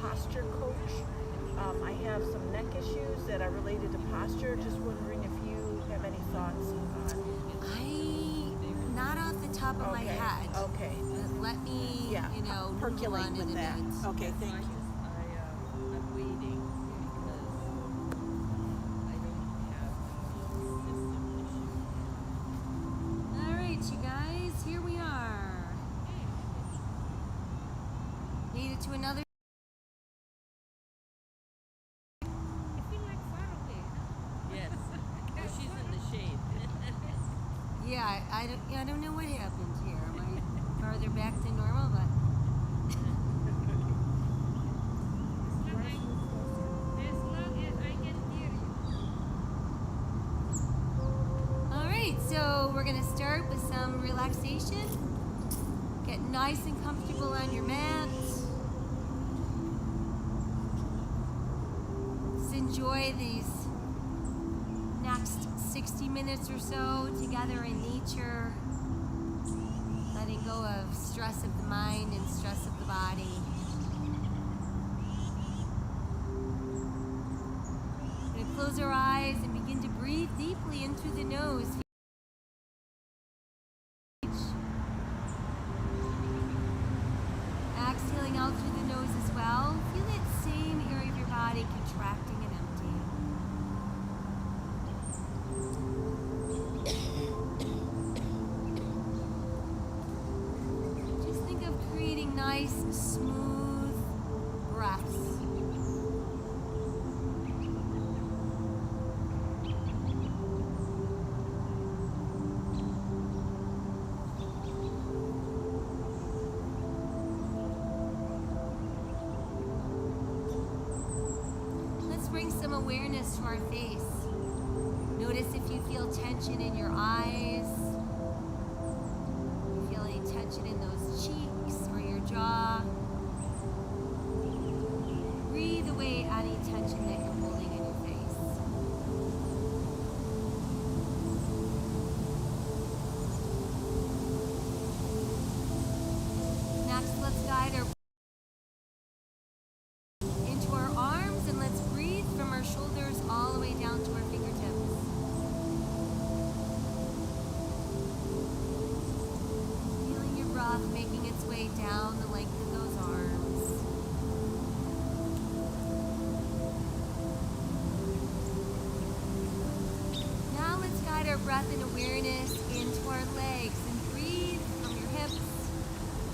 posture coach. I have some neck issues that are related to posture. Just wondering if you have any thoughts on. Not off the top of my head. Okay. But let me, percolate move on with in that. a bit. Okay, thank you. I'm waiting because I don't have system issues. All right, you guys, here we are. Made it to another. I feel like far away. Yes. Oh, she's in the shade. Yeah, I don't know what happened here. Am I farther back than normal? But As long as I can hear you. all right, so we're gonna start with some relaxation. Get nice and comfortable on your mat. Just enjoy these next 60 minutes or so together in nature, letting go of stress of the mind and stress of the body. We're going to close our eyes and begin to breathe deeply in through the nose. Exhaling out through the nose as well. Feel that same area of your body contracting and emptying. Just think of creating nice, smooth breaths. Let's bring some awareness to our face. Notice if you feel tension in your eyes. You feel any tension in those cheeks or your jaw. Breathe away any tension that you're holding in your face. Next, let's guide our into our arms, and let's breathe from our shoulders all the way down to our fingertips. Feeling your breath making its way down the length of those arms. Now let's guide our breath and awareness into our legs and breathe from your hips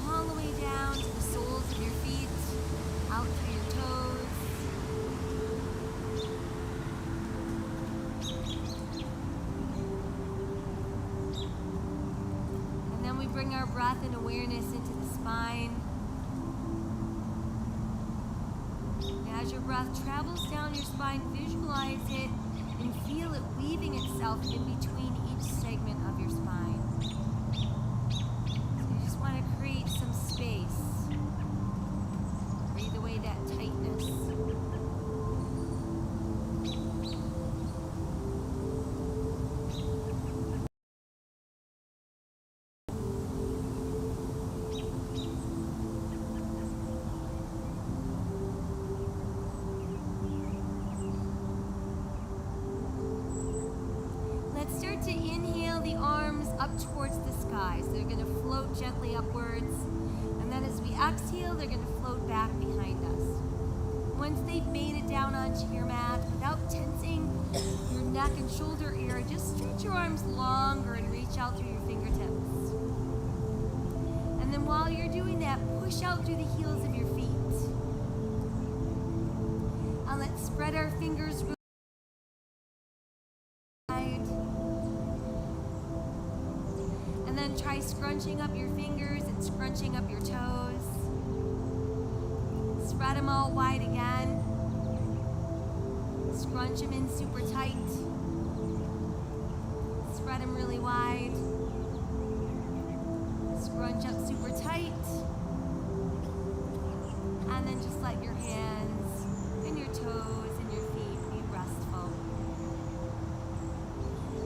all the way down to the soles of your feet, out through your toes. And then we bring our breath and awareness into the spine. And as your breath travels down your spine, visualize it and feel it weaving itself in between each segment of your spine. So you just want to create some space. Breathe away that tightness. Let's start to inhale the arms up towards the sky. So they're going to float gently upwards. And then as we exhale, they're going to float back behind us. Once they've made it down onto your mat, without tensing your neck and shoulder area, just stretch your arms longer and reach out through your fingertips. And then while you're doing that, push out through the heels of your feet. And let's spread our fingers really wide. And then try scrunching up your fingers and scrunching up your toes. Spread them all wide again. Scrunch them in super tight. Spread them really wide. Scrunch up super tight. And then just let your hands and your toes and your feet be restful.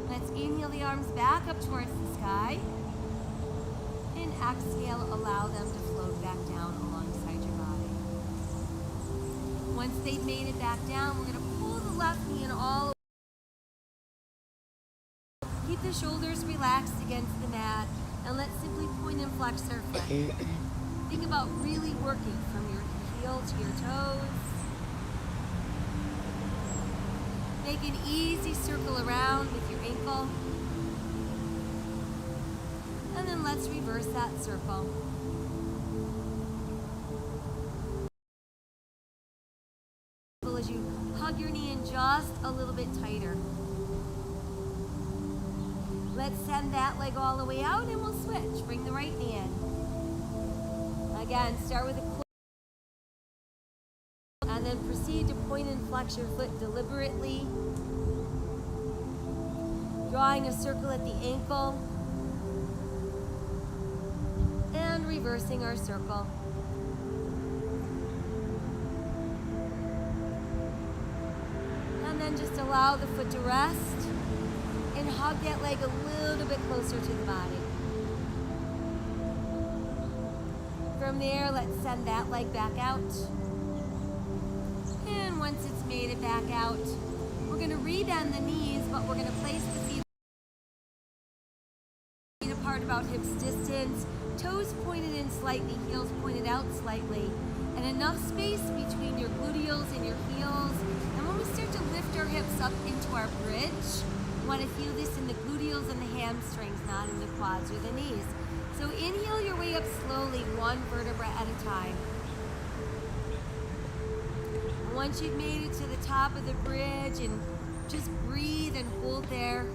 Let's inhale the arms back up towards the sky. And exhale, allow them to float back down alongside your body. Once they've made it back down, we're going to pull the left knee in all. Keep the shoulders relaxed against the mat, and let's simply point and flex our foot. Think about really working from your heel to your toes. Make an easy circle around with your ankle. And then let's reverse that circle. As you hug your knee in just a little bit tighter. Let's send that leg all the way out and we'll switch. Bring the right knee in. Again, start with a close and then proceed to point and flex your foot deliberately. Drawing a circle at the ankle and reversing our circle. And then just allow the foot to rest and hug that leg a little bit closer to the body. From there, let's send that leg back out. And once it's made it back out, we're going to rebend the knees, but we're going to place the feet apart about hips distance, toes pointed in slightly, heels pointed out slightly, and enough space between your gluteals and your heels. And when we start to lift our hips up into our bridge, we want to feel this in the gluteals and the hamstrings, not in the quads or the knees. So inhale your way up slowly, one vertebra at a time. And once you've made it to the top of the bridge, and just breathe and hold there.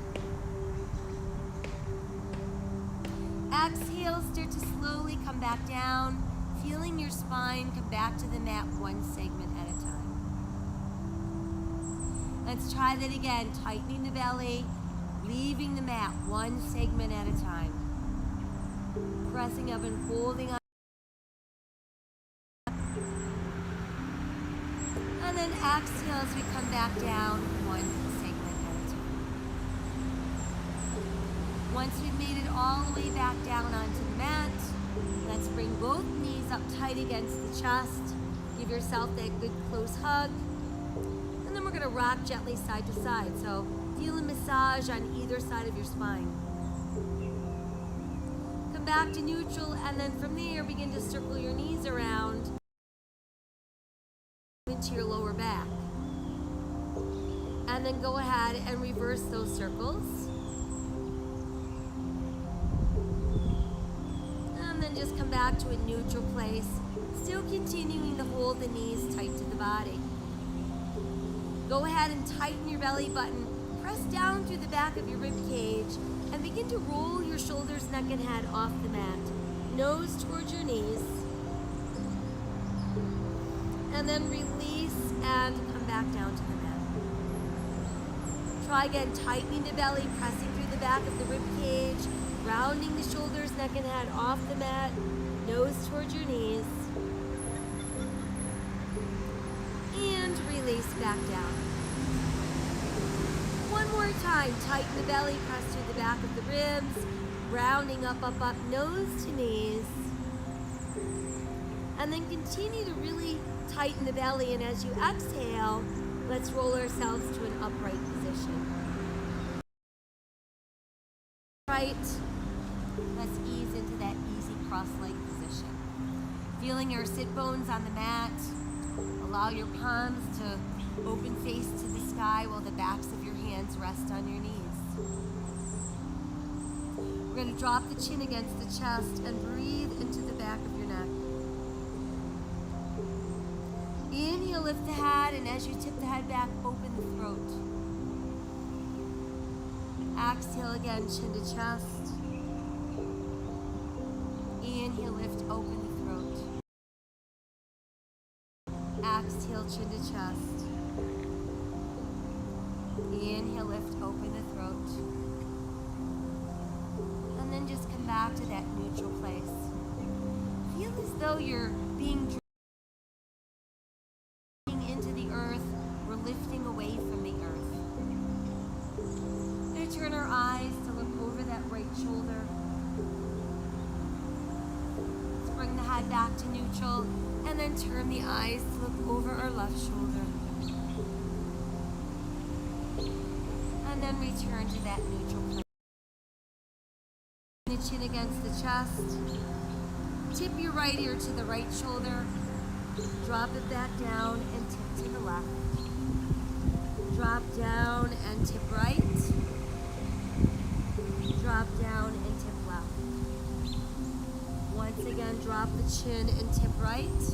Exhale, start to slowly come back down, feeling your spine come back to the mat one segment at a time. Let's try that again, tightening the belly, leaving the mat one segment at a time. Pressing up and holding on. And then exhale as we come back down one segment at a time. Once we've made it all the way back down onto the mat, let's bring both knees up tight against the chest. Give yourself that good close hug. And then we're going to rock gently side to side. So feel a massage on either side of your spine. Come back to neutral, and then from there begin to circle your knees around into your lower back. And then go ahead and reverse those circles. And then just come back to a neutral place, still continuing to hold the knees tight to the body. Go ahead and tighten your belly button. Press down through the back of your rib cage and begin to roll your shoulders, neck, and head off the mat. Nose towards your knees. And then release and come back down to the mat. Try again, tightening the belly, pressing through the back of the rib cage, rounding the shoulders, neck, and head off the mat. Nose towards your knees. And release back down. One more time, tighten the belly, press through the back of the ribs, rounding up, up, up, nose to knees. And then continue to really tighten the belly, and as you exhale, let's roll ourselves to an upright position. Right, let's ease into that easy cross-leg position. Feeling your sit bones on the mat, allow your palms to open face to the sky while the backs of your hands rest on your knees. We're going to drop the chin against the chest and breathe into the back of your neck. Inhale, lift the head, and as you tip the head back, open the throat. Exhale again, chin to chest. Inhale, lift, open the throat. Exhale, chin to chest. Inhale, lift, open the throat. And then just come back to that neutral place. Feel as though you're being drawn into the earth. We're lifting away from the earth. We're going to turn our eyes to look over that right shoulder. Let's bring the head back to neutral. And then turn the eyes to look over our left shoulder. And then return to that neutral place. The chin against the chest. Tip your right ear to the right shoulder. Drop it back down and tip to the left. Drop down and tip right. Drop down and tip left. Once again, drop the chin and tip right.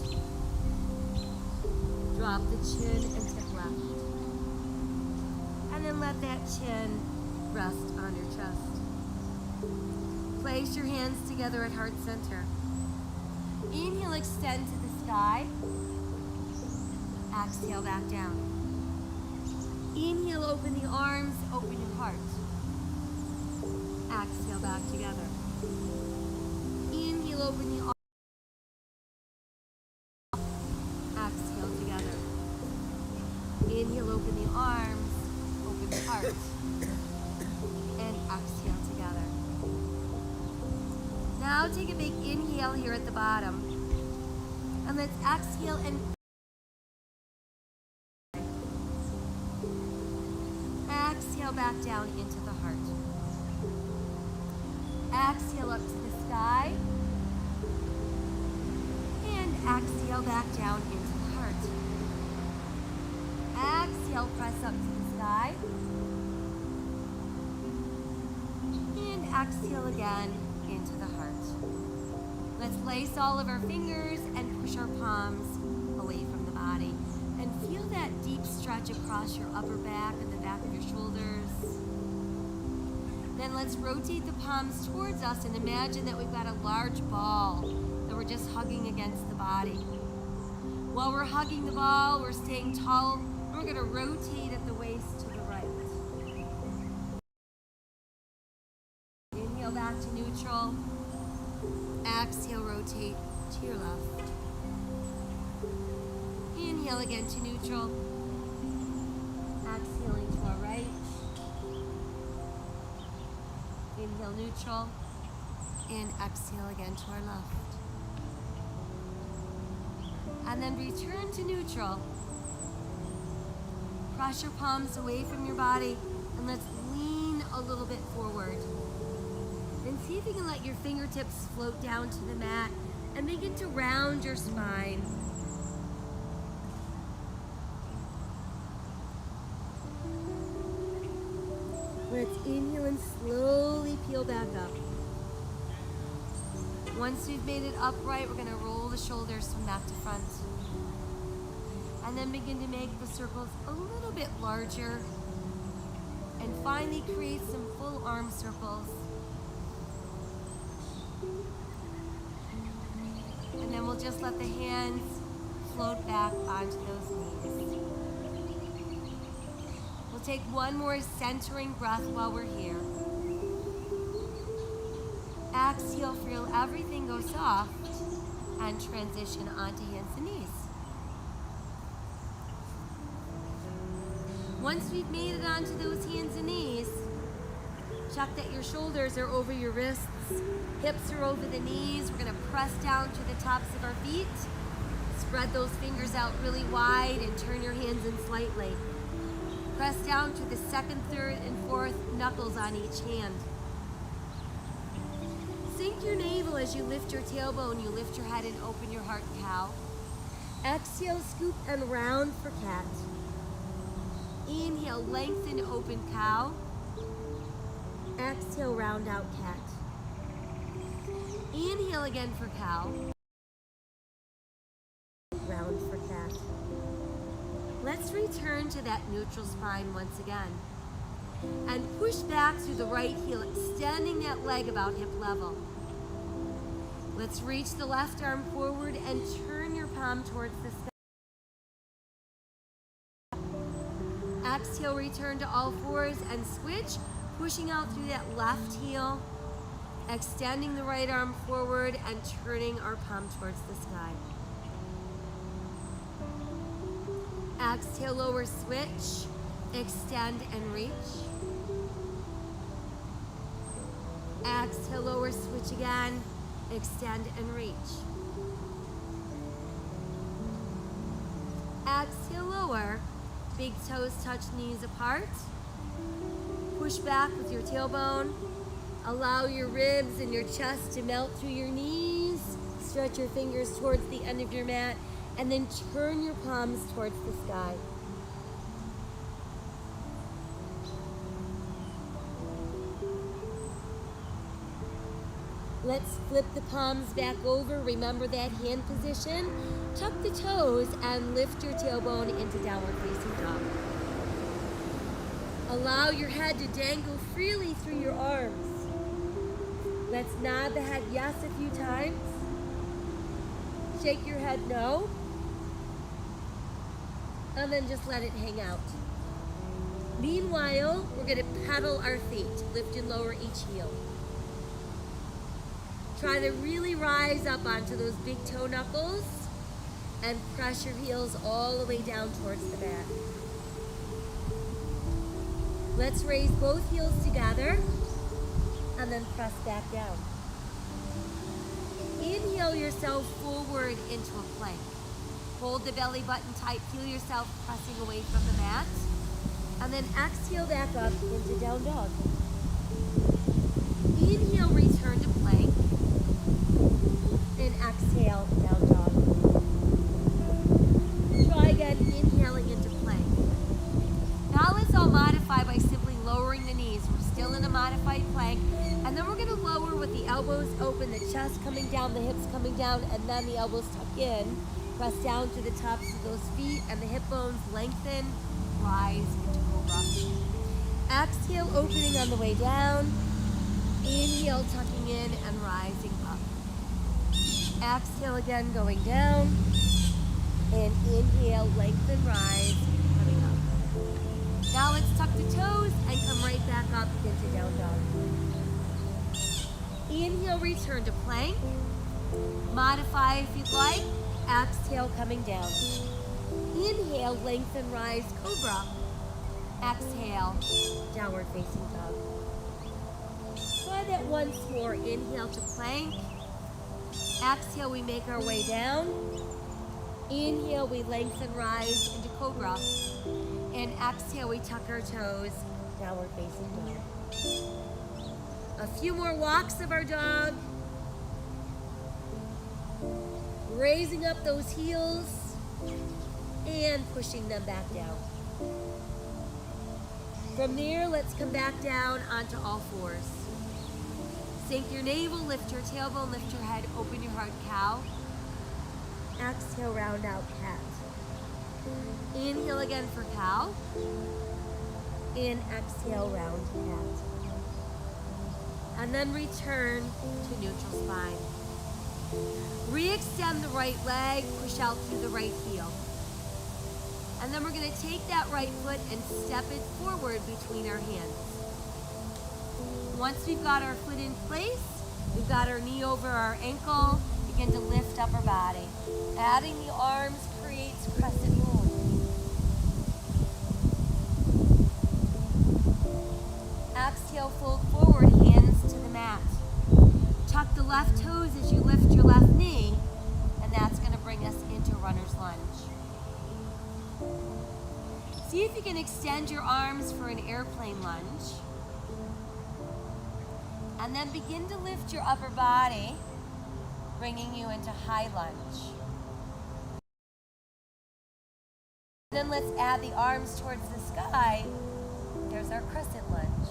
Drop the chin and tip left. And then let that chin rest on your chest. Place your hands together at heart center. Inhale, extend to the sky. Exhale, back down. Inhale, open the arms, open your heart. Exhale, back together. Inhale, open the arms. Exhale, together. Inhale, open the arms, open the heart. And exhale, together. Now take a big inhale here at the bottom. And let's exhale and exhale back down into the heart. Exhale up to the sky. And exhale back down into the heart. Exhale, press up to the sky. And exhale again into the heart. Let's place all of our fingers and push our palms away from the body. And feel that deep stretch across your upper back and the back of your shoulders. Then let's rotate the palms towards us and imagine that we've got a large ball that we're just hugging against the body. While we're hugging the ball, we're staying tall, and we're going to rotate at the waist to the right. Inhale back to neutral. Exhale, rotate to your left. Inhale again to neutral. Exhaling to our right. Inhale, neutral. And exhale again to our left. And then return to neutral. Press your palms away from your body and let's lean a little bit forward. And see if you can let your fingertips float down to the mat and begin to round your spine. Let's inhale and slowly peel back up. Once we've made it upright, we're going to roll the shoulders from back to front. And then begin to make the circles a little bit larger. And finally create some full arm circles. And then we'll just let the hands float back onto those knees. We'll take one more centering breath while we're here. Exhale, feel everything go soft and transition onto hands and knees. Once we've made it onto those hands and knees, check that your shoulders are over your wrists, hips are over the knees. We're going to press down to the tops of our feet. Spread those fingers out really wide and turn your hands in slightly. Press down to the second, third, and fourth knuckles on each hand. Sink your navel as you lift your tailbone. You lift your head and open your heart, cow. Exhale, scoop and round for cat. Inhale, lengthen, open, cow. Exhale, round out, cat. Inhale again for cow. Round for cat. Let's return to that neutral spine once again. And push back through the right heel, extending that leg about hip level. Let's reach the left arm forward and turn your palm towards the sky. Exhale, return to all fours and switch, pushing out through that left heel, extending the right arm forward and turning our palm towards the sky. Exhale, lower switch, extend and reach. Exhale, lower switch again, extend and reach. lower, big toes touch knees apart. Push back with your tailbone. Allow your ribs and your chest to melt through your knees. Stretch your fingers towards the end of your mat, and then turn your palms towards the sky. Let's flip the palms back over. Remember that hand position. Tuck the toes and lift your tailbone into downward facing dog. Allow your head to dangle freely through your arms. Let's nod the head yes a few times. Shake your head no. And then just let it hang out. Meanwhile, we're going to pedal our feet. Lift and lower each heel. Try to really rise up onto those big toe knuckles and press your heels all the way down towards the mat. Let's raise both heels together and then press back down. Inhale yourself forward into a plank. Hold the belly button tight, feel yourself pressing away from the mat. And then exhale back up into down dog. Inhale, return to plank. And exhale, down dog. Try again, inhaling into plank. Now let's all modify by simply lowering the knees. We're still in a modified plank. And then we're going to lower with the elbows open, the chest coming down, the hips coming down, and then the elbows tuck in. Press down to the tops of those feet and the hip bones lengthen. Rise into cobra. Exhale, opening on the way down. Inhale, tucking in and rising up. Exhale again, going down. And inhale, lengthen, rise, coming up. Now let's tuck the toes and come right back up into down dog. Inhale, return to plank. Modify if you'd like. Exhale, coming down. Inhale, lengthen, rise, cobra. Exhale, downward facing dog. Try that once more. Inhale to plank. Exhale, we make our way down. Inhale, we lengthen, rise into cobra. And exhale, we tuck our toes, downward facing dog. A few more walks of our dog. Raising up those heels and pushing them back down. From there, let's come back down onto all fours. Sink your navel, lift your tailbone, lift your head, open your heart, cow. Exhale, round out, cat. Inhale again for cow. And exhale, round cat. And then return to neutral spine. Re-extend the right leg, push out through the right heel. And then we're going to take that right foot and step it forward between our hands. Once we've got our foot in place, we've got our knee over our ankle, begin to lift up our body. Adding the arms creates crescent moon. Exhale, fold forward, hands to the mat. Tuck the left toes as you lift your left knee, and that's going to bring us into runner's lunge. See if you can extend your arms for an airplane lunge. And then begin to lift your upper body, bringing you into high lunge. Then let's add the arms towards the sky. There's our crescent lunge.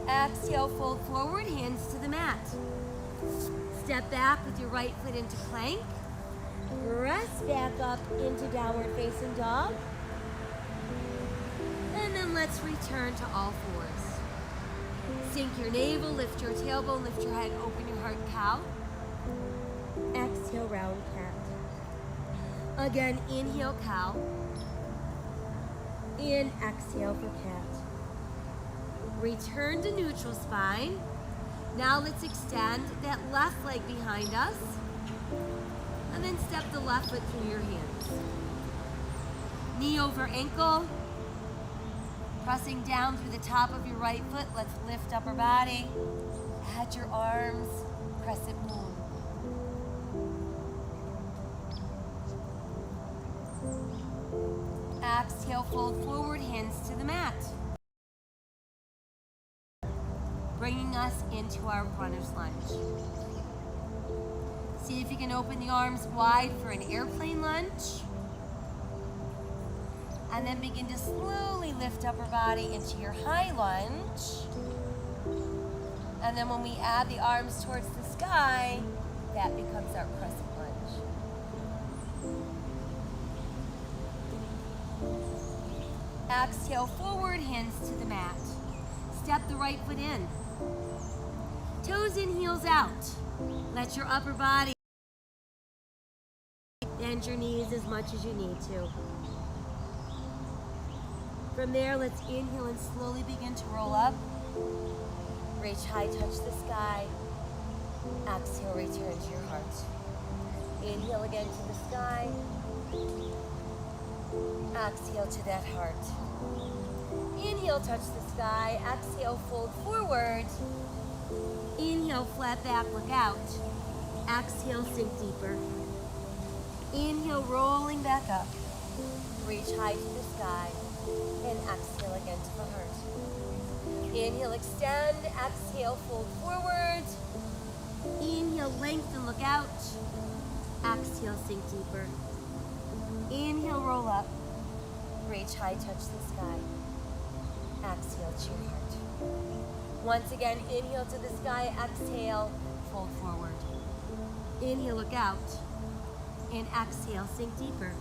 Exhale, fold forward, hands to the mat. Step back with your right foot into plank. Press back up into downward facing dog. And then let's return to all fours. Sink your navel, lift your tailbone, lift your head, open your heart, cow. Exhale, round cat. Again, inhale, cow. And exhale for cat. Return to neutral spine. Now let's extend that left leg behind us. And then step the left foot through your hands. Knee over ankle. Pressing down through the top of your right foot. Let's lift upper body. Add your arms. Crescent moon. Exhale, fold forward, hands to the mat. Bringing us into our runner's lunge. See if you can open the arms wide for an airplane lunge. And then begin to slowly lift upper body into your high lunge. And then when we add the arms towards the sky, that becomes our crescent lunge. Exhale, forward, hands to the mat. Step the right foot in. Toes in, heels out. Let your upper body bend your knees as much as you need to. From there, let's inhale and slowly begin to roll up. Reach high, touch the sky. Exhale, return to your heart. Inhale again to the sky. Exhale to that heart. Inhale, touch the sky. Exhale, fold forward. Inhale, flat back, look out. Exhale, sink deeper. Inhale, rolling back up. Reach high to the sky. And exhale again to the heart. Inhale, extend. Exhale, fold forward. Inhale, lengthen, look out. Exhale, sink deeper. Inhale, roll up. Reach high, touch the sky. Exhale to your heart. Once again, inhale to the sky. Exhale, fold forward. Inhale, look out. And exhale, sink deeper.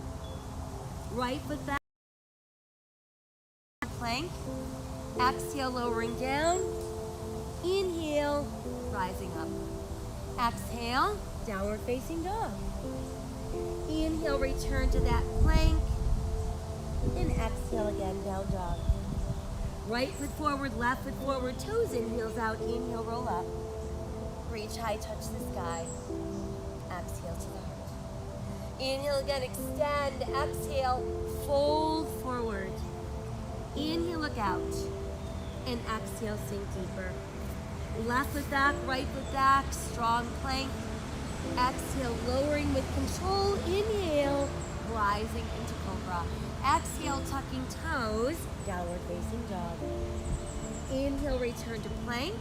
Right foot back. Plank. Exhale, lowering down. Inhale, rising up. Exhale, downward facing dog. Inhale, return to that plank. And exhale again, down dog. Right foot forward, left foot forward, toes in, heels out. Inhale, roll up. Reach high, touch the sky. Exhale to the heart. Inhale again, extend. Exhale, fold forward. Inhale, look out. And exhale, sink deeper. Left foot back, right foot back, strong plank. Exhale, lowering with control. Inhale, rising into cobra. Exhale, tucking toes, downward facing dog. Inhale, return to plank.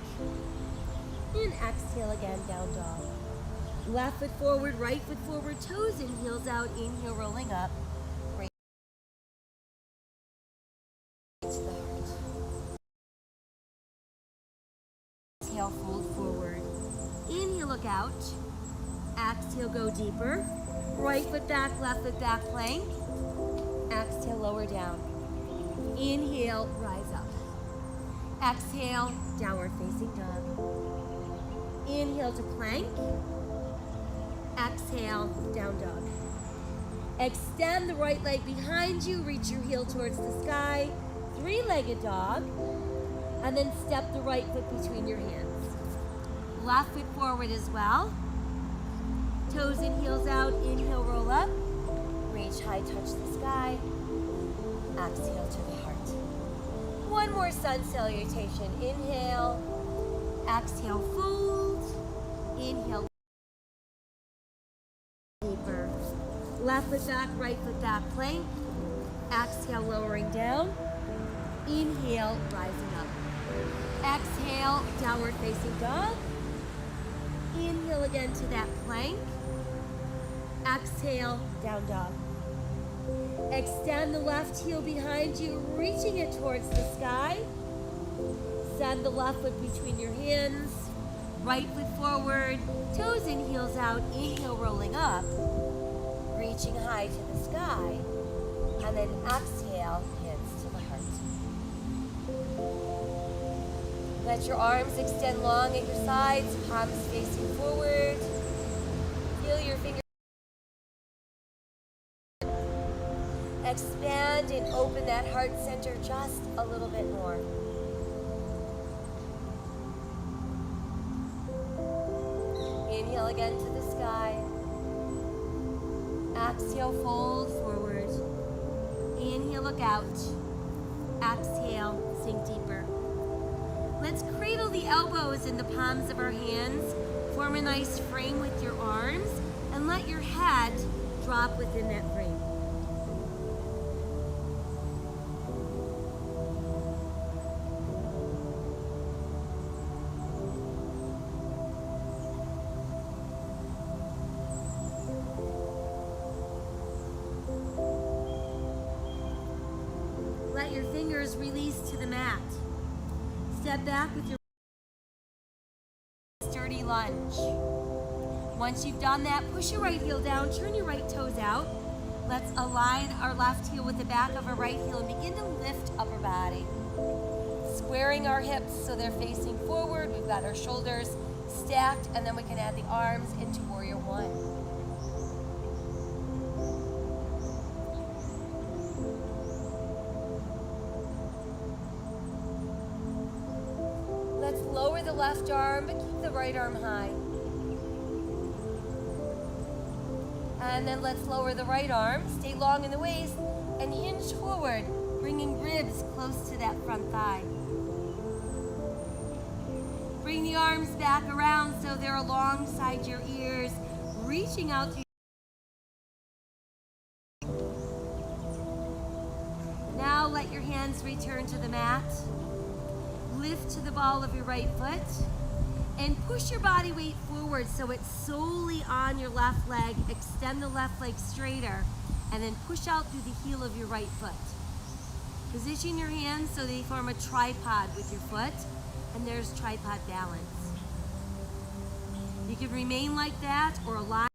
And exhale again, down dog. Left foot forward, right foot forward, toes in, heels out. Inhale, rolling up. Exhale, fold forward. Inhale, look out. Exhale, go deeper. Right foot back, left foot back, plank. Exhale, lower down. Inhale, rise up. Exhale, downward facing dog. Inhale to plank. Exhale, down dog. Extend the right leg behind you. Reach your heel towards the sky. Three-legged dog. And then step the right foot between your hands. Left foot forward as well. Toes in, heels out. Inhale, roll up. Reach high, touch the sky. Exhale to the heart. One more sun salutation. Inhale. Exhale, fold. Inhale. Deeper. Left foot back, right foot back, plank. Exhale, lowering down. Inhale, rising up. Exhale, downward facing dog. Inhale again to that plank. Exhale, down dog. Extend the left heel behind you, reaching it towards the sky. Send the left foot between your hands. Right foot forward, toes in, heels out. Inhale, rolling up. Reaching high to the sky. And then exhale, hands to the heart. Let your arms extend long at your sides, palms facing forward. Feel your fingers. Expand and open that heart center just a little bit more. Inhale again to the sky. Exhale, fold forward. Inhale, look out. Exhale, sink deeper. Let's cradle the elbows in the palms of our hands. Form a nice frame with your arms and let your head drop within that frame. Let your fingers release to the mat. Step back with your sturdy lunge. Once you've done that, push your right heel down, turn your right toes out. Let's align our left heel with the back of our right heel and begin to lift upper body. Squaring our hips so they're facing forward. We've got our shoulders stacked, and then we can add the arms into Warrior One. Let's lower the left arm, but keep the right arm high. And then let's lower the right arm, stay long in the waist, and hinge forward, bringing ribs close to that front thigh. Bring the arms back around so they're alongside your ears, reaching out to Now let your hands return to the mat. Lift to the ball of your right foot and push your body weight forward so it's solely on your left leg. Extend the left leg straighter and then push out through the heel of your right foot. Position your hands so they form a tripod with your foot, and there's tripod balance. You can remain like that or align.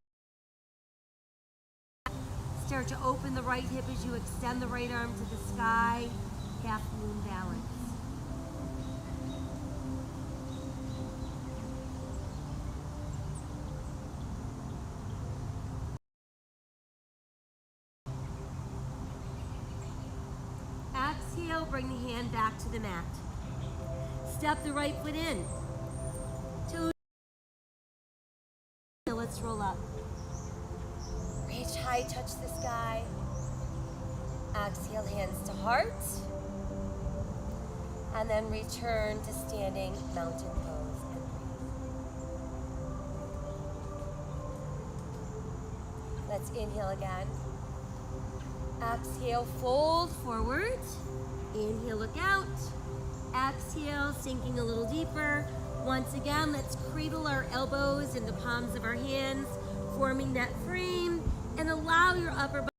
Start to open the right hip as you extend the right arm to the sky, half moon balance. Exhale, bring the hand back to the mat. Step the right foot in. Toes. Let's roll up. Reach high, touch the sky. Exhale, hands to heart. And then return to standing mountain pose and breathe. Let's inhale again. Exhale, fold forward. Inhale, look out. Exhale, sinking a little deeper. Once again, let's cradle our elbows in the palms of our hands, forming that frame, and allow your upper body.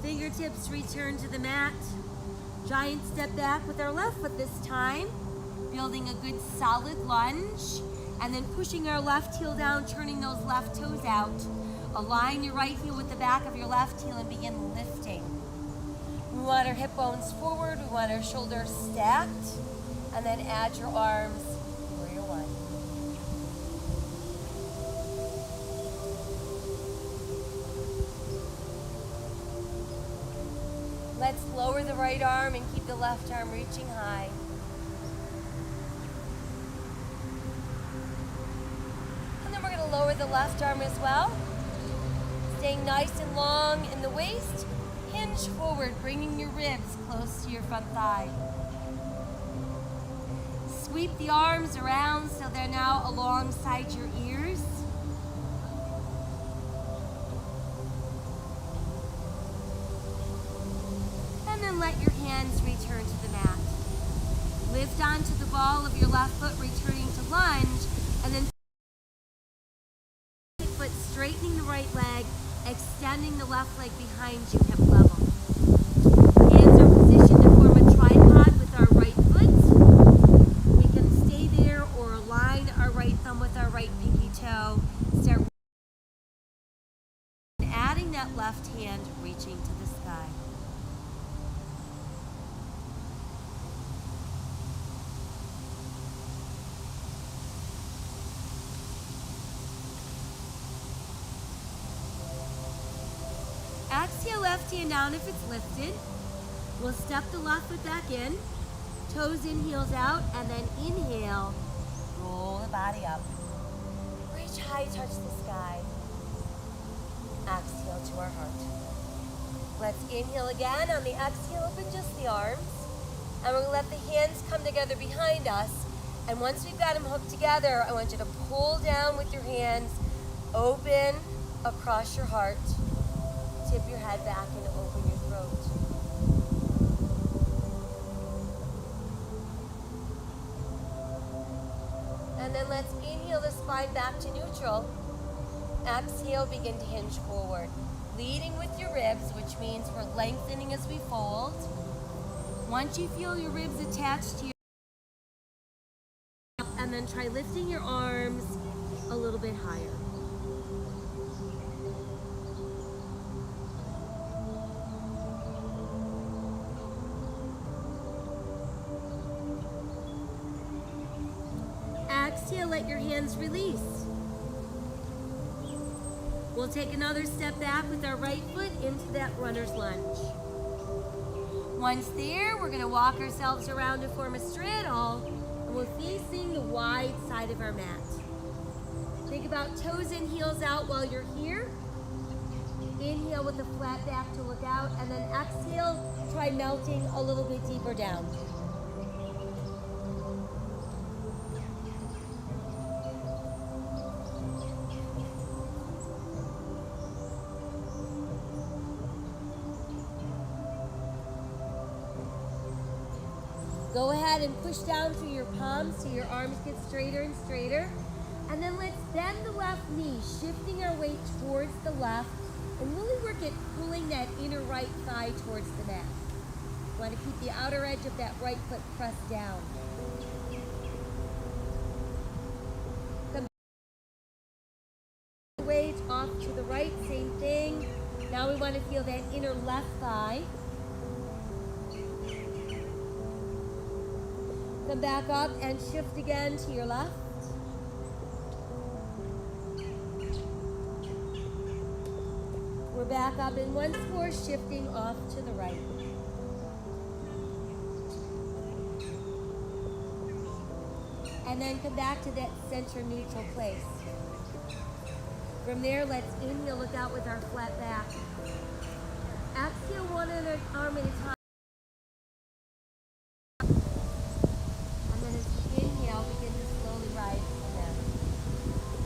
Fingertips return to the mat. Giant step back with our left foot this time, building a good solid lunge, and then pushing our left heel down, turning those left toes out. Align your right heel with the back of your left heel and begin lifting. We want our hip bones forward, we want our shoulders stacked, and then add your arms, Warrior One. Let's lower the right arm and keep the left arm reaching high. And then we're going to lower the left arm as well. Staying nice and long in the waist. Hinge forward, bringing your ribs close to your front thigh. Sweep the arms around so they're now alongside your ears. And then let your hands return to the mat. Lift onto the ball of your left foot, returning to lunge, and then foot straightening the right leg, extending the left leg behind you, hip level. Hands are positioned to form a tripod with our right foot. We can stay there or align our right thumb with our right pinky toe. Start adding that left hand, reaching to the sky. Exhale, left hand down if it's lifted. We'll step the left foot back in, toes in, heels out, and then inhale, roll the body up. Reach high, touch the sky. Exhale to our heart. Let's inhale again. On the exhale, open just the arms. And we're going to let the hands come together behind us. And once we've got them hooked together, I want you to pull down with your hands, open across your heart. Tip your head back and open your throat. then let's inhale the spine back to neutral. Exhale, begin to hinge forward. Leading with your ribs, which means we're lengthening as we fold. Once you feel your ribs attached to your and then try lifting your arms a little bit higher. Exhale, let your hands release. We'll take another step back with our right foot into that runner's lunge. Once there, we're gonna walk ourselves around to form a straddle, and we're facing the wide side of our mat. Think about toes and heels out while you're here. Inhale with a flat back to look out, and then exhale, try melting a little bit deeper down. Go ahead and push down through your palms so your arms get straighter and straighter. And then let's bend the left knee, shifting our weight towards the left, and really work at pulling that inner right thigh towards the mat. You want to keep the outer edge of that right foot pressed down. Come weight off to the right, same thing. Now we want to feel that inner left thigh. Come back up and shift again to your left. We're back up and once more shifting off to the right. And then come back to that center neutral place. From there, let's inhale, look out with our flat back. Exhale, one arm at a time.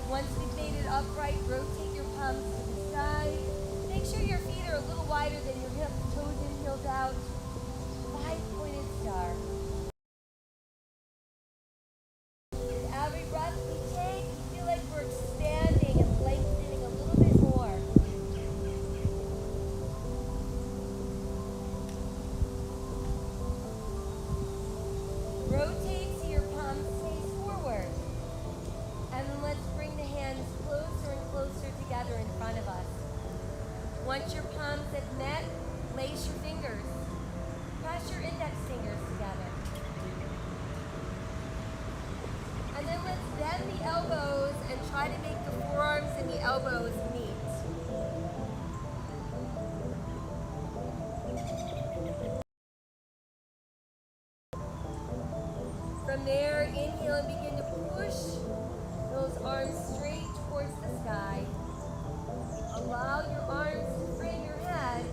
Once we've made it upright, rotate your palms to the side. Make sure your feet are a little wider than your hips, toes in, heels out. 5-pointed star. With every breath we take, we feel like we're expanding and lengthening a little bit more. Rotate so your palms face forward. And then let's bring the hands closer and closer together in front of us. Once your palms have met, lace your fingers. Press your index fingers together. And then let's bend the elbows and try to make the forearms and the elbows meet. From there, inhale and begin to push those arms straight towards the sky. Allow your arms to frame your head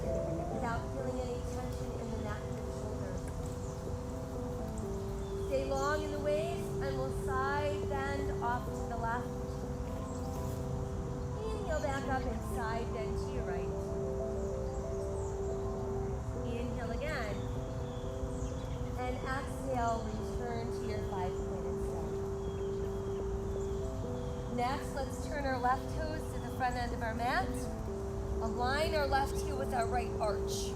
without feeling any tension in the neck and shoulders. Stay long in the waist and we'll side bend off to the left. Inhale back up and side bend to your right. Inhale again. And exhale, return to your 5-pointed star. Next, let's turn our left toes to the front end of our mat. Align our left heel with our right arch.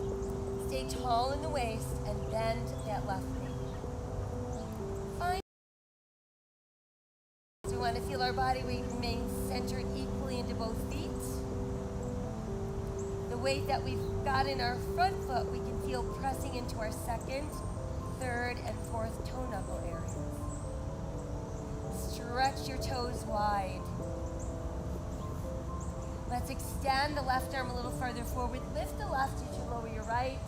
Stay tall in the waist and bend that left knee. Fine. So we want to feel our body weight remain centered equally into both feet. The weight that we've got in our front foot, we can feel pressing into our second, third, and fourth toe knuckle areas. Stretch your toes wide. Let's extend the left arm a little farther forward. Lift the left as you lower your right.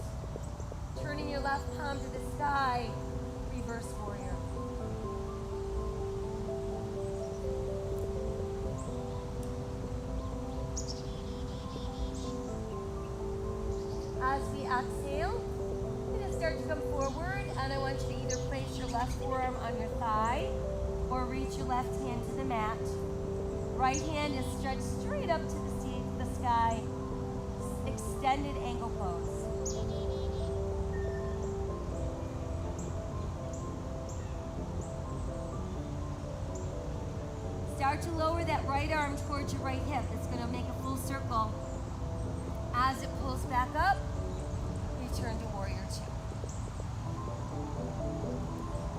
Turning your left palm to the sky. Reverse warrior. As we exhale, you're going to start to come forward, and I want you to either place your left forearm on your thigh or reach your left hand to the mat. Right hand is stretched straight up to the sky, extended angle pose. Start to lower that right arm towards your right hip. It's going to make a full circle. As it pulls back up, return to warrior two.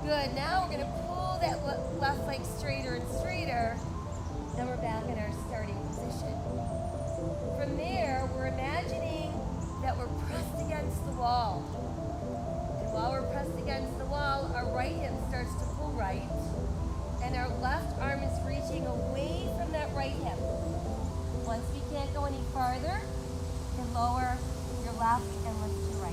Good, now we're going to pull that left leg straighter and straighter. Then we're back in our starting position. From there, we're imagining that we're pressed against the wall. And while we're pressed against the wall, our right hip starts to pull right, and our left arm is reaching away from that right hip. Once we can't go any farther, you can lower your left and lift your right.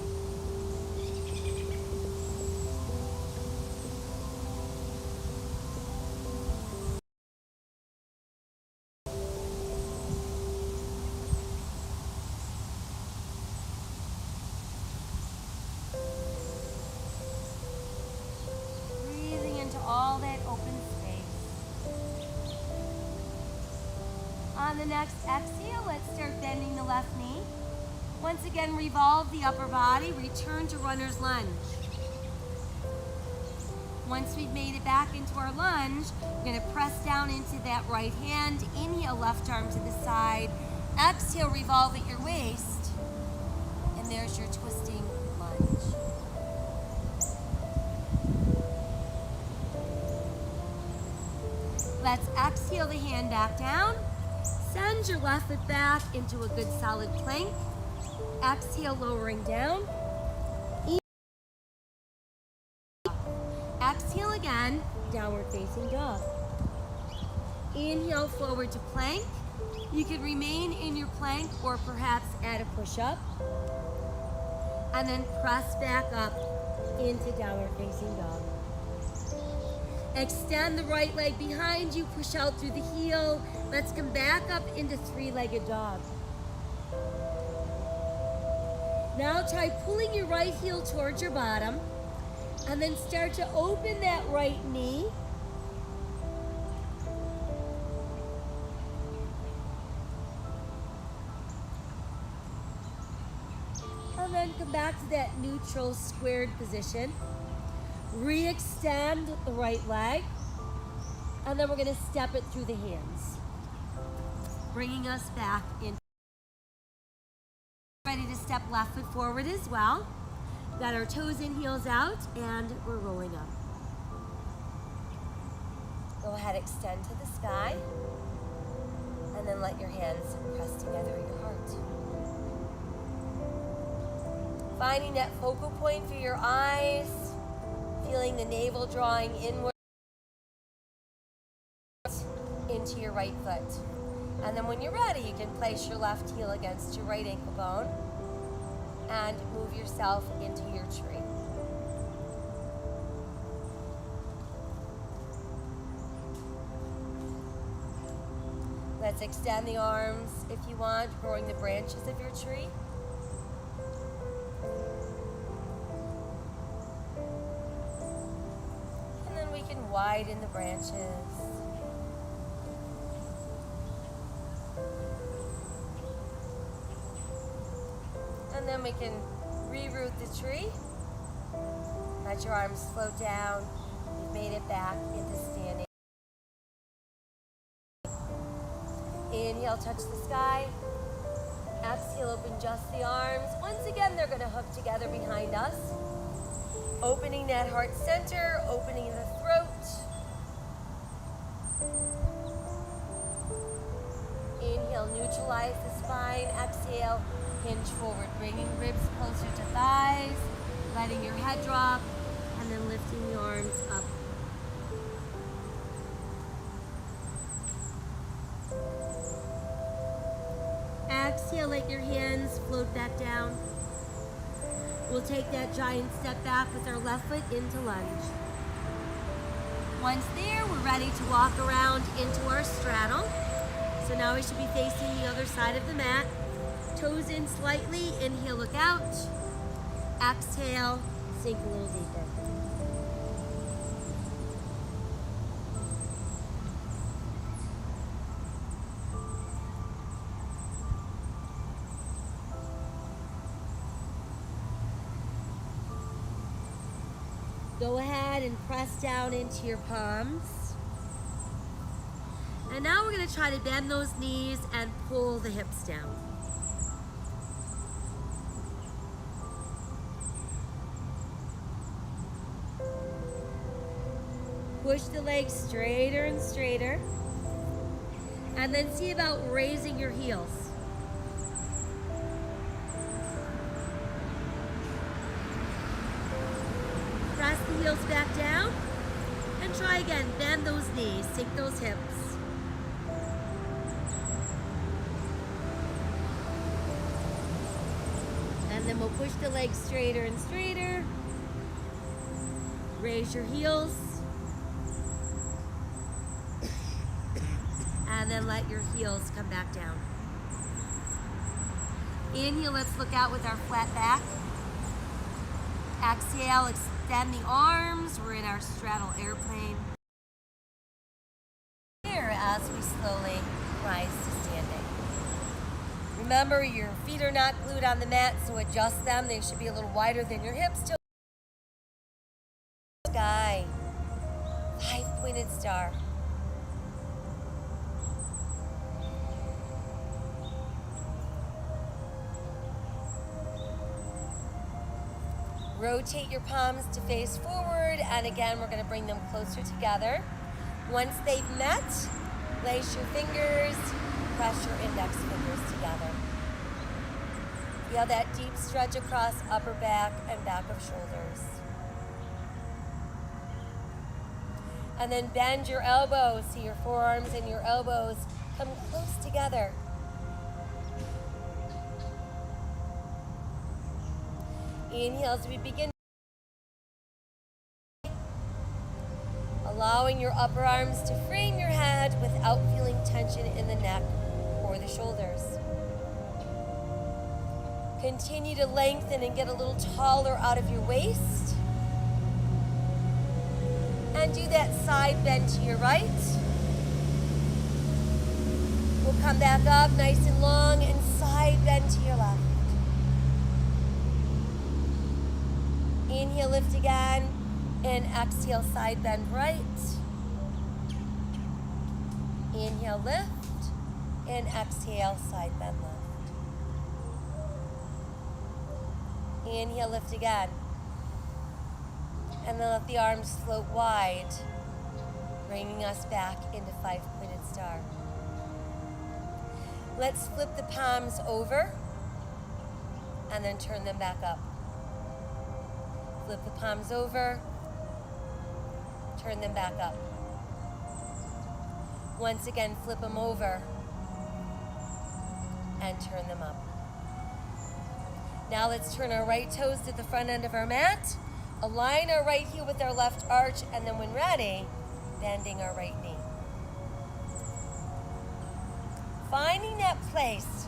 Breathing into all that open space. On the next exhale, let's start bending the left knee. Once again, revolve the upper body, return to runner's lunge. Once we've made it back into our lunge, we're going to press down into that right hand. Inhale, left arm to the side. Exhale, revolve at your waist. And there's your twisting lunge. Let's exhale the hand back down. Send your left foot back into a good solid plank. Exhale, lowering down. Exhale again, downward facing dog. Inhale, forward to plank. You can remain in your plank or perhaps add a push-up. And then press back up into downward facing dog. Extend the right leg behind you, push out through the heel. Let's come back up into three-legged dog. Now try pulling your right heel towards your bottom, and then start to open that right knee. And then come back to that neutral squared position. Re-extend the right leg, and then we're going to step it through the hands, bringing us back in. Ready to step left foot forward as well. Got our toes in, heels out, and we're rolling up. Go ahead, extend to the sky, and then let your hands press together at your heart. Finding that focal point for your eyes, feeling the navel drawing inward into your right foot. And then when you're ready, you can place your left heel against your right ankle bone and move yourself into your tree. Let's extend the arms if you want, growing the branches of your tree. And then we can widen the branches. And then we can reroot the tree. Let your arms float down. You've made it back into standing. Inhale, touch the sky. Exhale, open just the arms. Once again, they're going to hook together behind us. Opening that heart center, opening the throat. Inhale, neutralize the spine. Exhale, hinge forward, bringing ribs closer to thighs, letting your head drop, and then lifting the arms up. Exhale, let your hands float back down. We'll take that giant step back with our left foot into lunge. Once there, we're ready to walk around into our straddle. So now we should be facing the other side of the mat. Toes in slightly, inhale, look out. Exhale, sink a little deeper. Go ahead and press down into your palms. And now we're gonna try to bend those knees and pull the hips down. Push the legs straighter and straighter. And then see about raising your heels. Press the heels back down and try again. Bend those knees, sink those hips. And then we'll push the legs straighter and straighter. Raise your heels. And then let your heels come back down. Inhale, let's look out with our flat back. Exhale, extend the arms. We're in our straddle airplane. Here as we slowly rise to standing. Remember, your feet are not glued on the mat, so adjust them. They should be a little wider than your hips. Sky. 5-pointed star. Rotate your palms to face forward, and again, we're gonna bring them closer together. Once they've met, lace your fingers, press your index fingers together. Feel that deep stretch across upper back and back of shoulders. And then bend your elbows, so your forearms and your elbows come close together. Inhale as we begin. Allowing your upper arms to frame your head without feeling tension in the neck or the shoulders. Continue to lengthen and get a little taller out of your waist. And do that side bend to your right. We'll come back up nice and long and side bend to your left. Inhale, lift again, and exhale, side bend right. Inhale, lift, and exhale, side bend left. Inhale, lift again. And then let the arms float wide, bringing us back into 5-pointed star. Let's flip the palms over, and then turn them back up. Flip the palms over, turn them back up. Once again, flip them over and turn them up. Now let's turn our right toes to the front end of our mat, align our right heel with our left arch, and then when ready, bending our right knee. Finding that place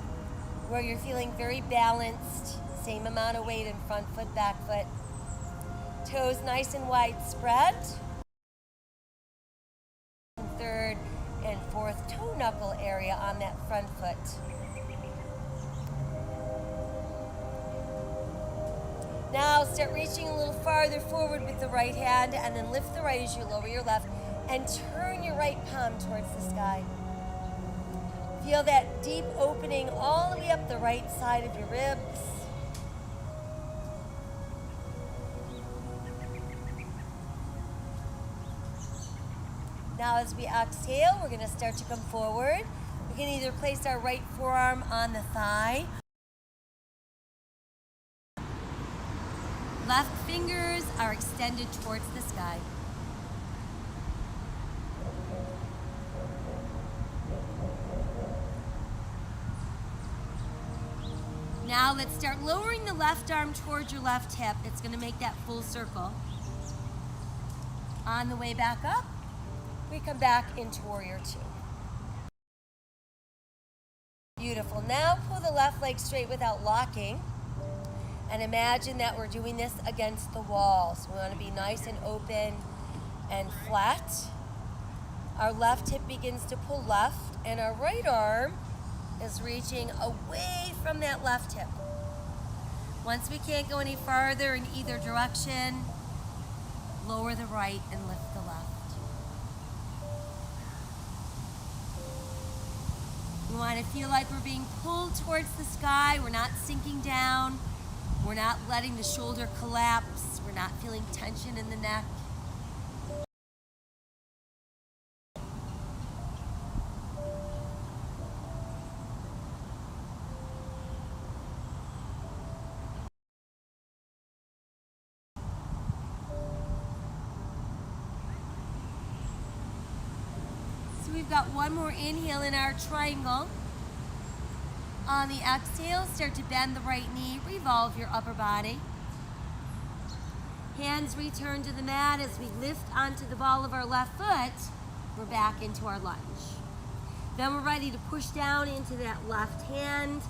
where you're feeling very balanced, same amount of weight in front foot, back foot. Toes nice and wide spread. Third and fourth toe knuckle area on that front foot. Now start reaching a little farther forward with the right hand, and then lift the right as you lower your left and turn your right palm towards the sky. Feel that deep opening all the way up the right side of your ribs. Now as we exhale, we're going to start to come forward. We can either place our right forearm on the thigh. Left fingers are extended towards the sky. Now let's start lowering the left arm towards your left hip. It's going to make that full circle. On the way back up, we come back into Warrior Two. Beautiful. Now pull the left leg straight without locking. And imagine that we're doing this against the wall. So we want to be nice and open and flat. Our left hip begins to pull left, and our right arm is reaching away from that left hip. Once we can't go any farther in either direction, lower the right and lift the left. We want to feel like we're being pulled towards the sky. We're not sinking down. We're not letting the shoulder collapse. We're not feeling tension in the neck. So we've got one more inhale in our triangle. On the exhale, start to bend the right knee, revolve your upper body. Hands return to the mat as we lift onto the ball of our left foot. We're back into our lunge. Then we're ready to push down into that left hand.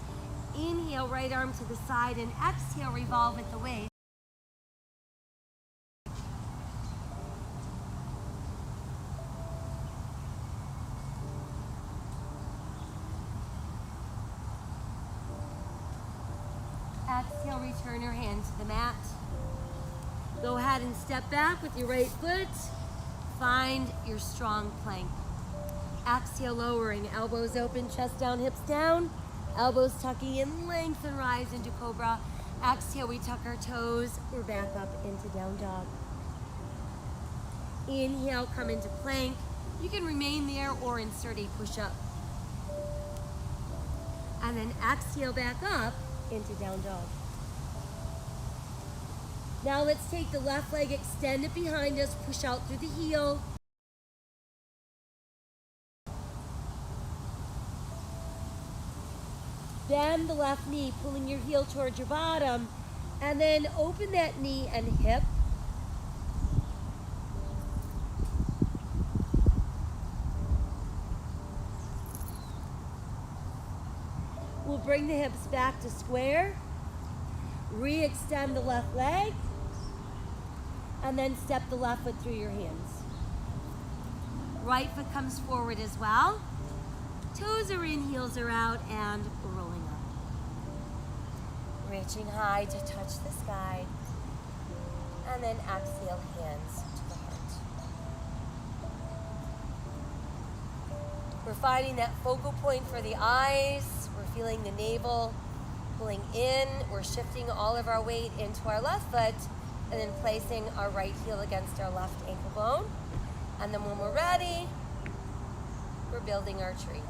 Inhale, right arm to the side, and exhale, revolve at the waist. Exhale, return your hand to the mat. Go ahead and step back with your right foot. Find your strong plank. Exhale, lowering, elbows open, chest down, hips down. Elbows tucking in, lengthen, rise into cobra. Exhale, we tuck our toes. We're back up into down dog. Inhale, come into plank. You can remain there or insert a push-up. And then exhale back up into down dog. Now let's take the left leg, extend it behind us, push out through the heel. Bend the left knee, pulling your heel towards your bottom, and then open that knee and hip. We'll bring the hips back to square. Re-extend the left leg, and then step the left foot through your hands. Right foot comes forward as well. Toes are in, heels are out, and rolling up. Reaching high to touch the sky, and then exhale, hands to the heart. We're finding that focal point for the eyes. We're feeling the navel pulling in. We're shifting all of our weight into our left foot and then placing our right heel against our left ankle bone. And then when we're ready, we're building our tree.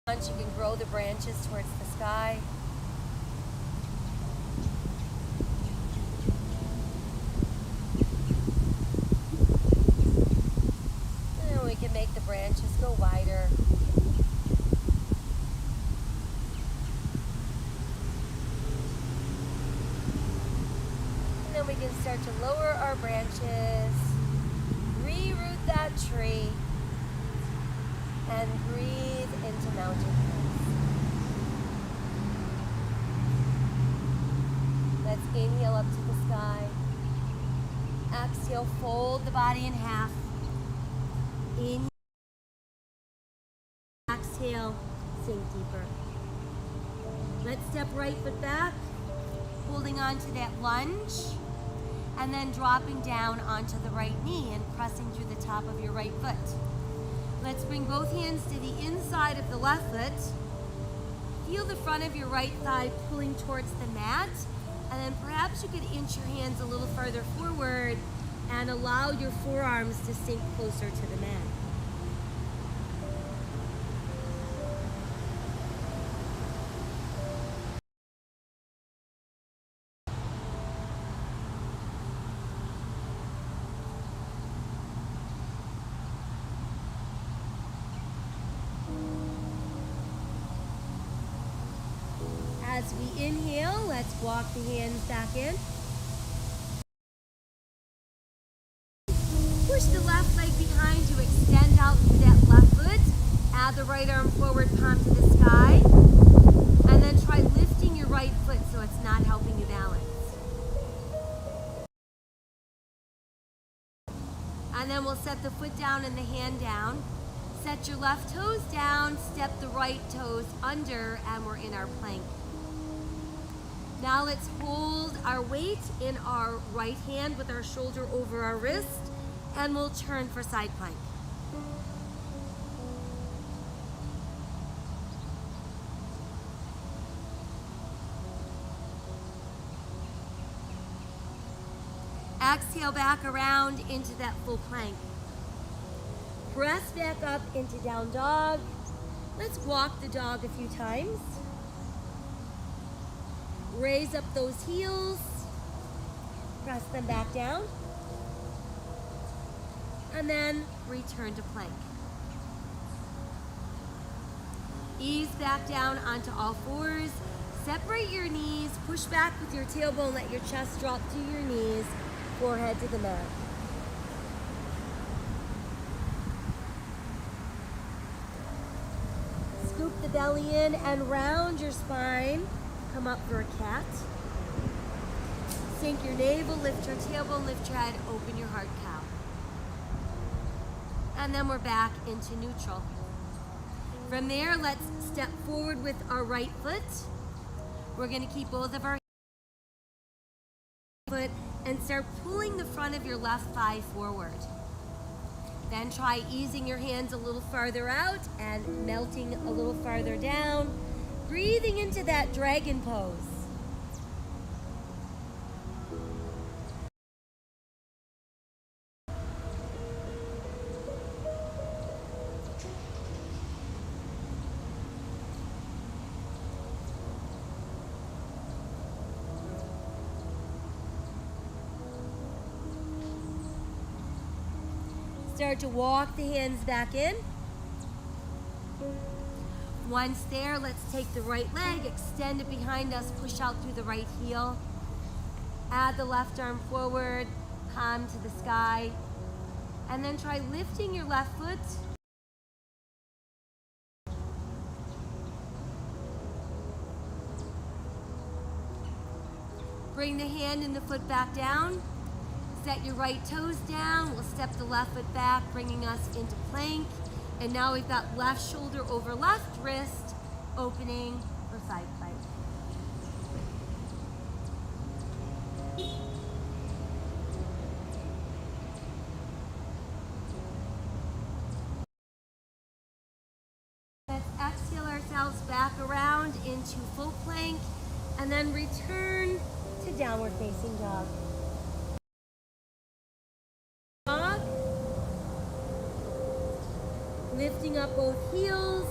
You can grow the branches towards the sky. And we can make the branches go wider. And then we can start to lower our branches, reroot that tree, and breathe into mountain pose. Let's inhale up to the sky. Exhale, fold the body in half. Inhale. Exhale, sink deeper. Let's step right foot back, holding on to that lunge, and then dropping down onto the right knee and pressing through the top of your right foot. Let's bring both hands to the inside of the left foot. Feel the front of your right thigh pulling towards the mat. And then perhaps you could inch your hands a little further forward and allow your forearms to sink closer to the mat. As we inhale, let's walk the hands back in. Push the left leg behind you, extend out through that left foot. Add the right arm forward, palm to the sky. And then try lifting your right foot so it's not helping you balance. And then we'll set the foot down and the hand down. Set your left toes down, step the right toes under, and we're in our plank. Now let's hold our weight in our right hand with our shoulder over our wrist, and we'll turn for side plank. Exhale back around into that full plank. Press back up into down dog. Let's walk the dog a few times. Raise up those heels. Press them back down. And then return to plank. Ease back down onto all fours. Separate your knees. Push back with your tailbone. Let your chest drop to your knees. Forehead to the mat. Scoop the belly in and round your spine. Come up for a cat. Sink your navel, lift your tailbone, lift your head, open your heart, cow. And then we're back into neutral. From there, let's step forward with our right foot. We're gonna keep both of our foot and start pulling the front of your left thigh forward. Then try easing your hands a little farther out and melting a little farther down. Breathing into that dragon pose. Start to walk the hands back in. Once there, let's take the right leg, extend it behind us, push out through the right heel. Add the left arm forward, palm to the sky. And then try lifting your left foot. Bring the hand and the foot back down. Set your right toes down. We'll step the left foot back, bringing us into plank. And now we've got left shoulder over left wrist, opening for side plank. Let's exhale ourselves back around into full plank, and then return to downward facing dog. Lifting up both heels,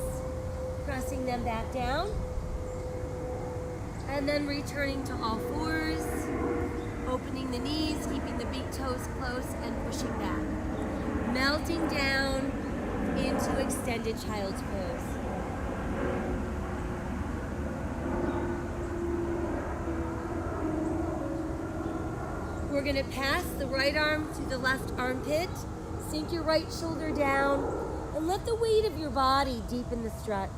pressing them back down, and then returning to all fours, opening the knees, keeping the big toes close, and pushing back. Melting down into extended child's pose. We're going to pass the right arm to the left armpit, sink your right shoulder down, and let the weight of your body deepen the stretch.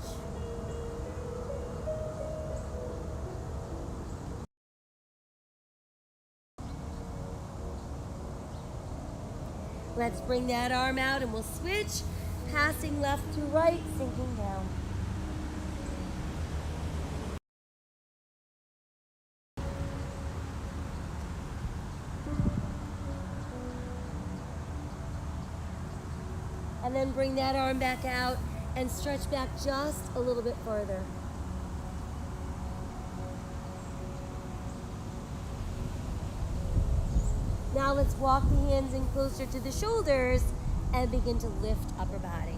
Let's bring that arm out and we'll switch, passing left to right, sinking down. And then bring that arm back out and stretch back just a little bit further. Now let's walk the hands in closer to the shoulders and begin to lift upper body.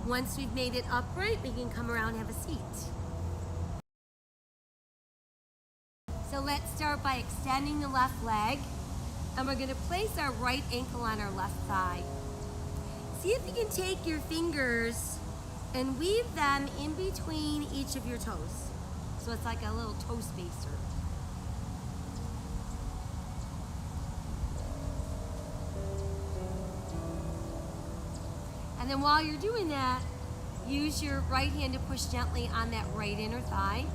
Once we've made it upright, we can come around and have a seat. So let's start by extending the left leg, and we're going to place our right ankle on our left thigh. See if you can take your fingers and weave them in between each of your toes. So it's like a little toe spacer. And then while you're doing that, use your right hand to push gently on that right inner thigh.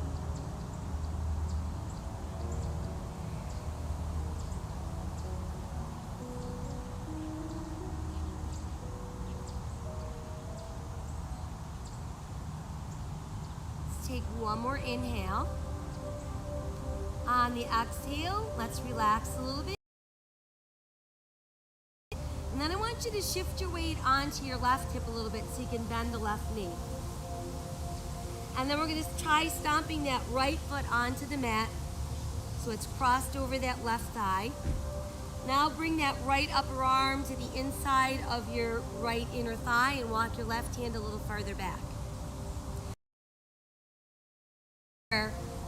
Take one more inhale. On the exhale, let's relax a little bit. And then I want you to shift your weight onto your left hip a little bit so you can bend the left knee. And then we're going to try stomping that right foot onto the mat so it's crossed over that left thigh. Now bring that right upper arm to the inside of your right inner thigh and walk your left hand a little farther back.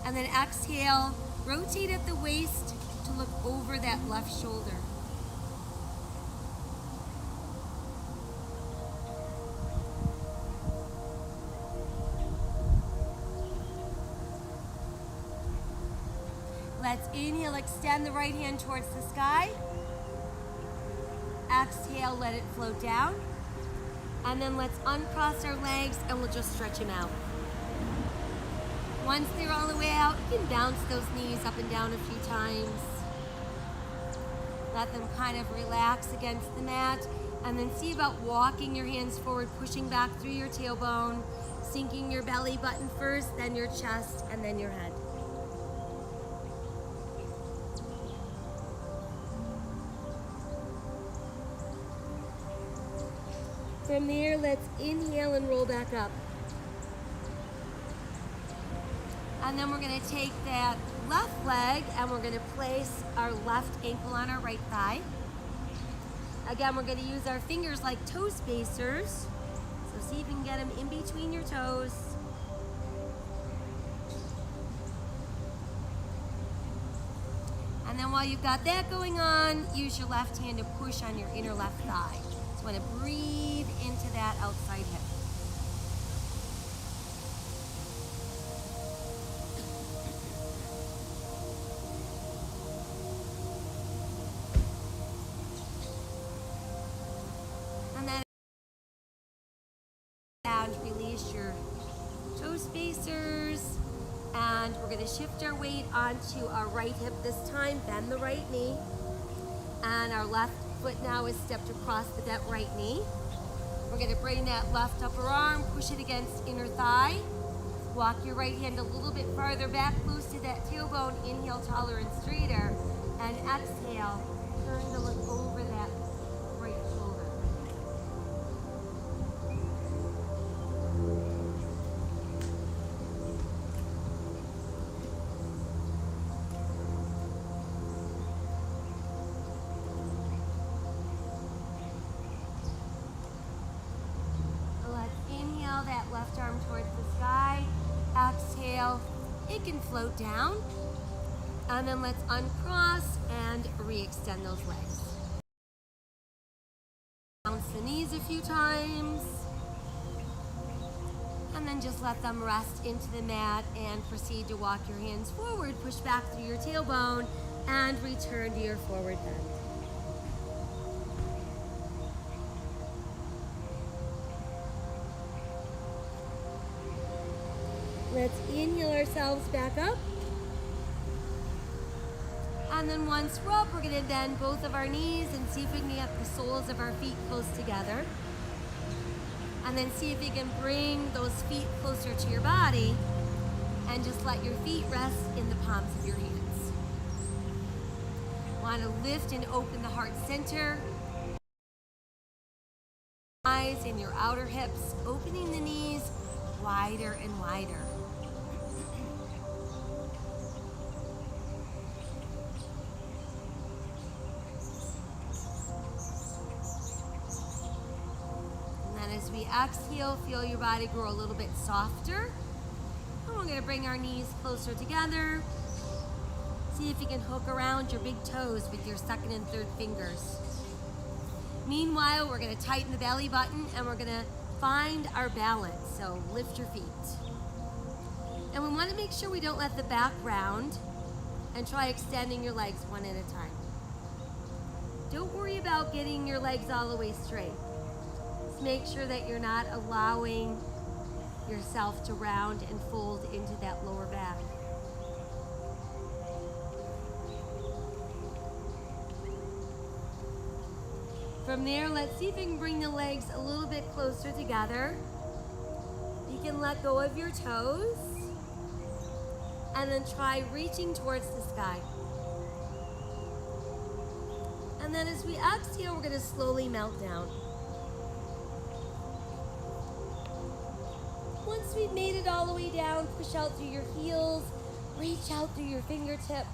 And then exhale, rotate at the waist to look over that left shoulder. Let's inhale, extend the right hand towards the sky. Exhale, let it float down. And then let's uncross our legs and we'll just stretch them out. Once they're all the way out, you can bounce those knees up and down a few times. Let them kind of relax against the mat. And then see about walking your hands forward, pushing back through your tailbone, sinking your belly button first, then your chest, and then your head. From there, let's inhale and roll back up. And then we're going to take that left leg and we're going to place our left ankle on our right thigh. Again, we're going to use our fingers like toe spacers. So see if you can get them in between your toes. And then while you've got that going on, use your left hand to push on your inner left thigh. So you want to breathe into that outside hip. And then and release your toe spacers. And we're going to shift our weight onto our right hip this time. Bend the right knee. And our left foot now is stepped across that right knee. We're going to bring that left upper arm, push it against inner thigh. Walk your right hand a little bit farther back, close to that tailbone. Inhale, taller and straighter. And exhale, turn to look over that right shoulder. That left arm towards the sky. Exhale, it can float down. And then let's uncross and re-extend those legs. Bounce the knees a few times. And then just let them rest into the mat and proceed to walk your hands forward, push back through your tailbone, and return to your forward bend. Let's inhale ourselves back up. And then once we're up, we're going to bend both of our knees and see if we can get the soles of our feet close together. And then see if you can bring those feet closer to your body and just let your feet rest in the palms of your hands. Want to lift and open the heart center. Eyes in your outer hips, opening the knees wider and wider. As we exhale, feel your body grow a little bit softer. And we're going to bring our knees closer together. See if you can hook around your big toes with your second and third fingers. Meanwhile, we're going to tighten the belly button and we're going to find our balance. So lift your feet. And we want to make sure we don't let the back round and try extending your legs one at a time. Don't worry about getting your legs all the way straight. Make sure that you're not allowing yourself to round and fold into that lower back. From there, let's see if we can bring the legs a little bit closer together. You can let go of your toes. And then try reaching towards the sky. And then as we exhale, we're going to slowly melt down. Once we've made it all the way down, push out through your heels, reach out through your fingertips.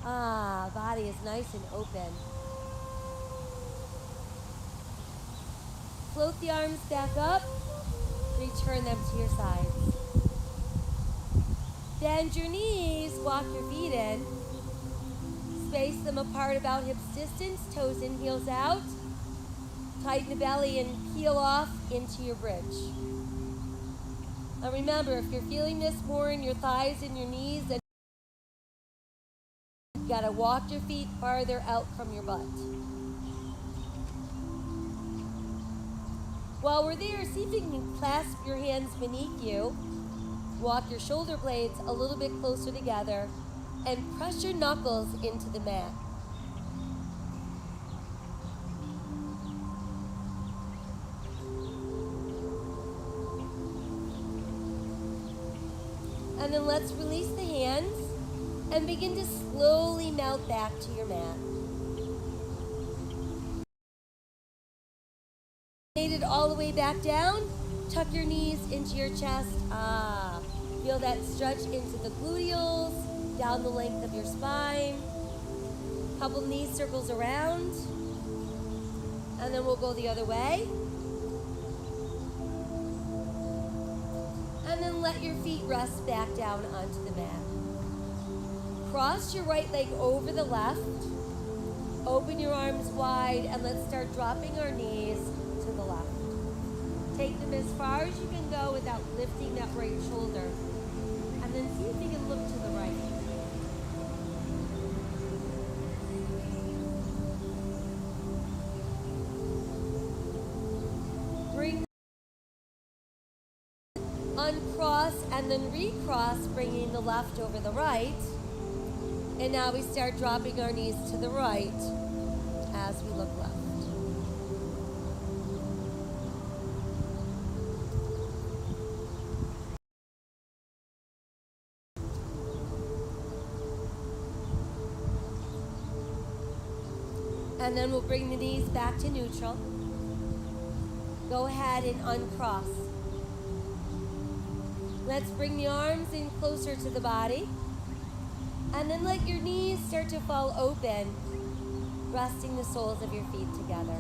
Body is nice and open. Float the arms back up, return them to your sides. Bend your knees, walk your feet in. Space them apart about hips distance, toes in, heels out. Tighten the belly and peel off into your bridge. Now remember, if you're feeling this more in your thighs and your knees, then you've got to walk your feet farther out from your butt. While we're there, see if you can clasp your hands beneath you. Walk your shoulder blades a little bit closer together and press your knuckles into the mat. And then let's release the hands and begin to slowly melt back to your mat. Made it all the way back down. Tuck your knees into your chest. Feel that stretch into the gluteals, down the length of your spine. Couple knee circles around. And then we'll go the other way. And then let your feet rest back down onto the mat. Cross your right leg over the left. Open your arms wide and let's start dropping our knees to the left. Take them as far as you can go without lifting that right shoulder. And then see if you can look to the right. Bring uncross and then recross, bringing the left over the right. And now we start dropping our knees to the right as we look left. And then we'll bring the knees back to neutral. Go ahead and uncross. Let's bring the arms in closer to the body. And then let your knees start to fall open, resting the soles of your feet together.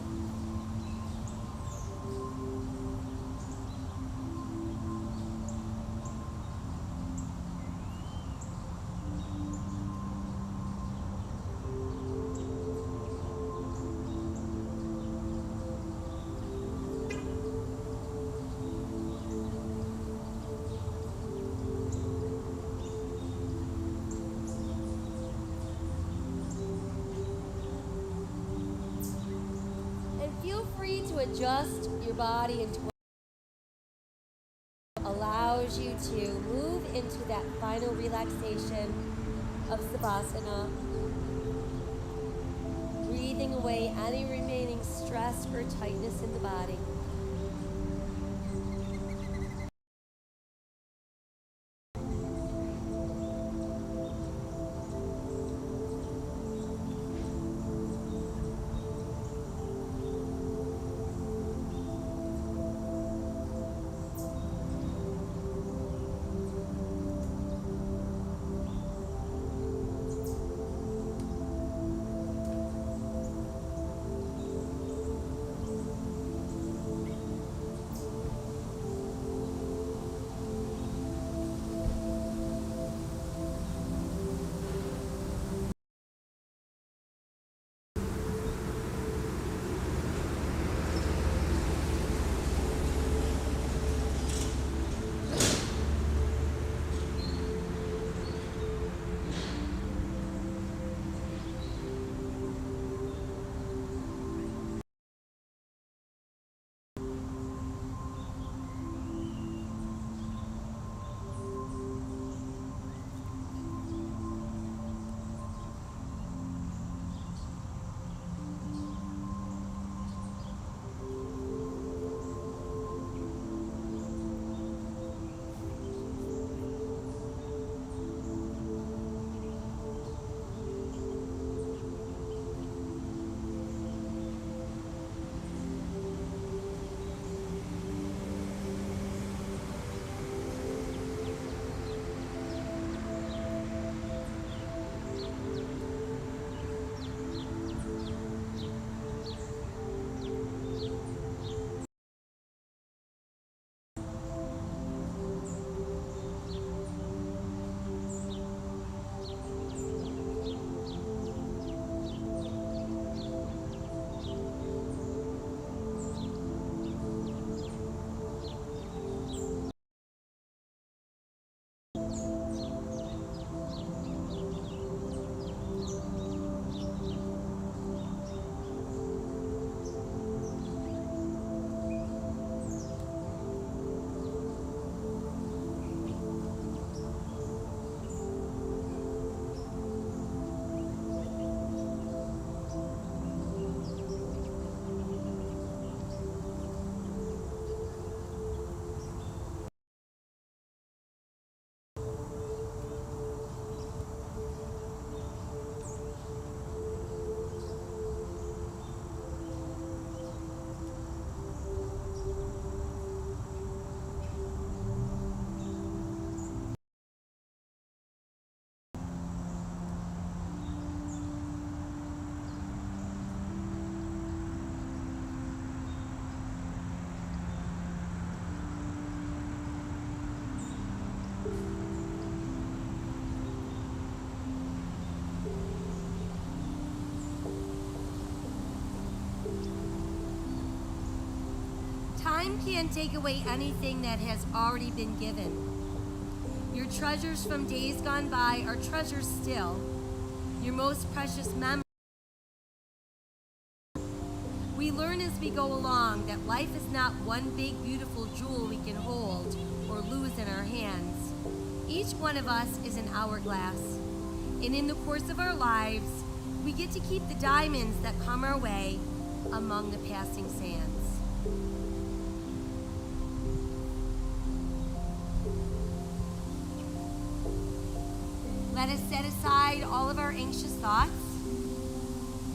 Feel free to adjust your body into what allows you to move into that final relaxation of Savasana. Breathing away any remaining stress or tightness in the body. Time can't take away anything that has already been given. Your treasures from days gone by are treasures still. Your most precious memories. We learn as we go along that life is not one big beautiful jewel we can hold or lose in our hands. Each one of us is an hourglass, and in the course of our lives, we get to keep the diamonds that come our way among the passing sands. Let us set aside all of our anxious thoughts.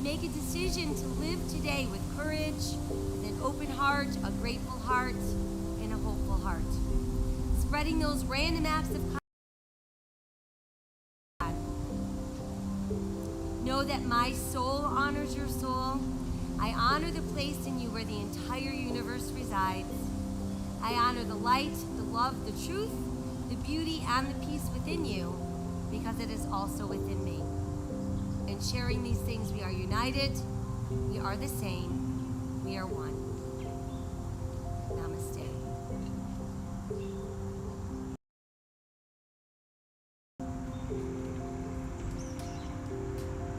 Make a decision to live today with courage, with an open heart, a grateful heart, and a hopeful heart. Spreading those random acts of kindness. Know that my soul honors your soul. I honor the place in you where the entire universe resides. I honor the light, the love, the truth, the beauty, and the peace within you, because it is also within me. In sharing these things, we are united, we are the same, we are one. Namaste.